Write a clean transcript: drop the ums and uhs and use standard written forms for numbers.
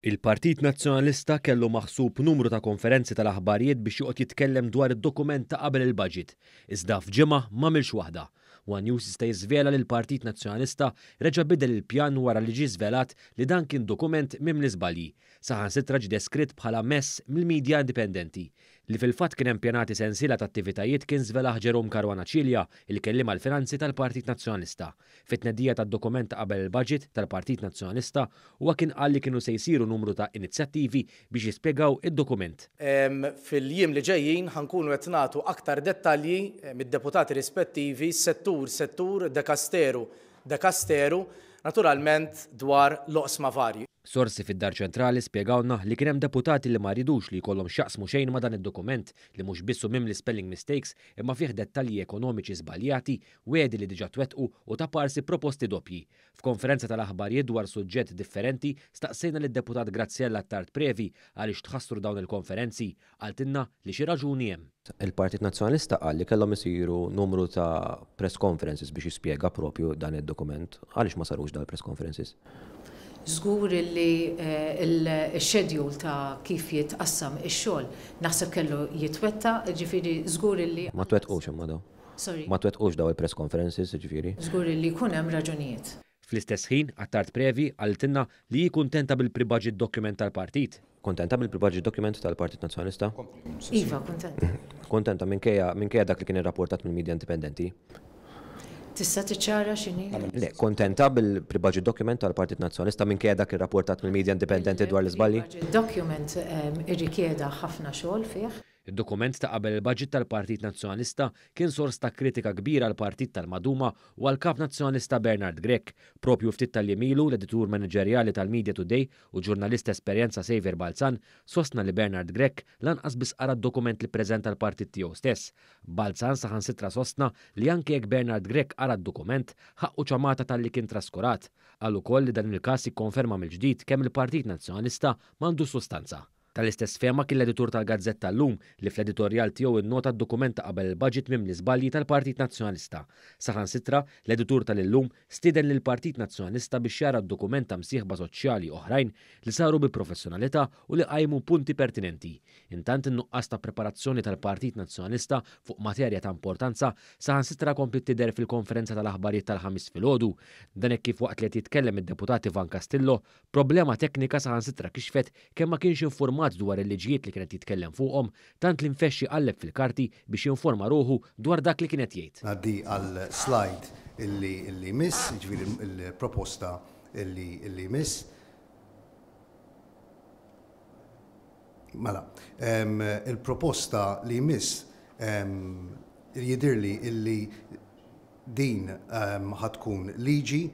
Il-Partit Nazzjonalista kellu maħsub numru ta' konferenzi tal-aħbarijiet biex joqgħod jitkellem dwar id-dokument ta' qabel il-budget. Iżda f'ġimgħa m'għamilx waħda. One News jista' jiżvela li l-Partit Nazzjonalista reġa' bidel il-pjan wara li ġie żvelat li dan kien dokument mimli żbalji. Saħansitra ġie deskritt bħala mess mill-midja indipendenti. Li fil-fatt kien hemm pjanati sensiela ta' attivitajiet kien żvelaħ Ġerom Karwana Ċilja, il-kelliem għall-finanzi tal-Partit Nazzjonalista. Fit-tneddija tad-dokument ta' qabel il-budget tal-Partit Nazzjonalista huwa kien qal li kienu se jsiru numru ta' inizjattivi biex jispjegaw id-dokument. Fil-jiem li ġejjin ħankunu qed nagħtu aktar dettalji mid-deputati rispettivi settur, dekasteru, naturalment dwar l-oqsma varji. Sorsi fid-Dar Ċentrali spjegawna li kien hemm deputati li ma ridux li jkollhom x'jaqsmu xejn ma' dan id-dokument li mhux biss mimli spelling mistakes imma fih dettalji ekonomiċi żbaljati, wedi li diġà twettqu u ta' parsi proposti doppji. F'konferenza tal-aħbarijiet dwar suġġett differenti staqsejna lid-deputat Grazzella Tard Previ għaliex tħassru dawn il-konferenzi għaltinna li xi raġuni hemm. Il-Partit Nazzjonalista qal li kellhom isiru numru ta' press conferences biex jispjega propju dan id-dokument. Għaliex ma sarux dal press conferences? Żgur li il-schedule ta' kif jitqassam ix-xogħol naħseb kellu jitwetta, ġifieri żgur li Ma twettqux imma daw. Sorry. Ma twettqux daw il-press conferences, ġifieri. Żgur li jkun hemm raġunijiet. Fl-istess ħin, Tard Previ għaltinna li hi kuntenta bil-pre-budget document tal-partit. Kontenta bil-budget document tal-Partit Nazzjonalista? Iva, kuntenta. Kontenta minkejja dak li kien irrapportat mill-medja indipendenti? Tista' tiċċara x'inhi? Le, kontenta bil-budget document tal-Partit Nazzjonalista minkejja dak irrapportat mill-medja indipendenti dwar l-iżbalji? Il-document irrikjeda ħafna xogħol fih. Id-dokument ta' qabel il-budget tal-Partit Nazzjonalista kien sors ta' kritika kbira għal partit tal-Maduma u għal kap nazzjonalista Bernard Grek, propju ftit tal-jemilu l-editur manageriali tal-Media Today u ġurnalist esperjenza Xavier Balzan sostna li Bernard Grek lanqas biss qara d-dokument li preżenta l-partit tiegħu stess. Balzan saħansitra sostna li anke jekk Bernard Grek qara d-dokument ħaqqu ċamata tal-li kien traskurat. Qal ukoll li dan il-każ jikkonferma mill-ġdid kemm il-Partit Nazzjonalista m'għandux sustanza. Tal-istess fema kien l-editur tal-Gazzetta llum li fl-editorjal tiegħu innota d-dokument ta' qabel il-budget mimli żbalji tal-Partit Nazzjonalista. Saħansitra l-editur tal-illum stieden lil Partit Nazzjonalista biex jara d-dokument ta' msieħba soċjali oħrajn li saru bi professjonalità u li qajmu punti pertinenti. Intant in-nuqqas ta' preparazzjoni tal-Partit Nazzjonalista fuq materja ta' importanza saħansitra kompli tidher fil-konferenza tal-aħbarijiet tal-ħamis filgħodu. Dan hekk kif waqt li qed jitkellem id-deputat Ivan Castillo, problema teknika saħansitra kixfet kemm ma kienx informat dwar il-liġijiet li kienet jitkellem fuqhom, tant li nfexxi qalleb fil-karti biex jinforma ruħu dwar dak li kienet jgħid. Ngħaddi għal slide illi miss, ġifieri il-proposta illi miss. Mela, il-proposta li miss jidhirli illi din ħatkun liġi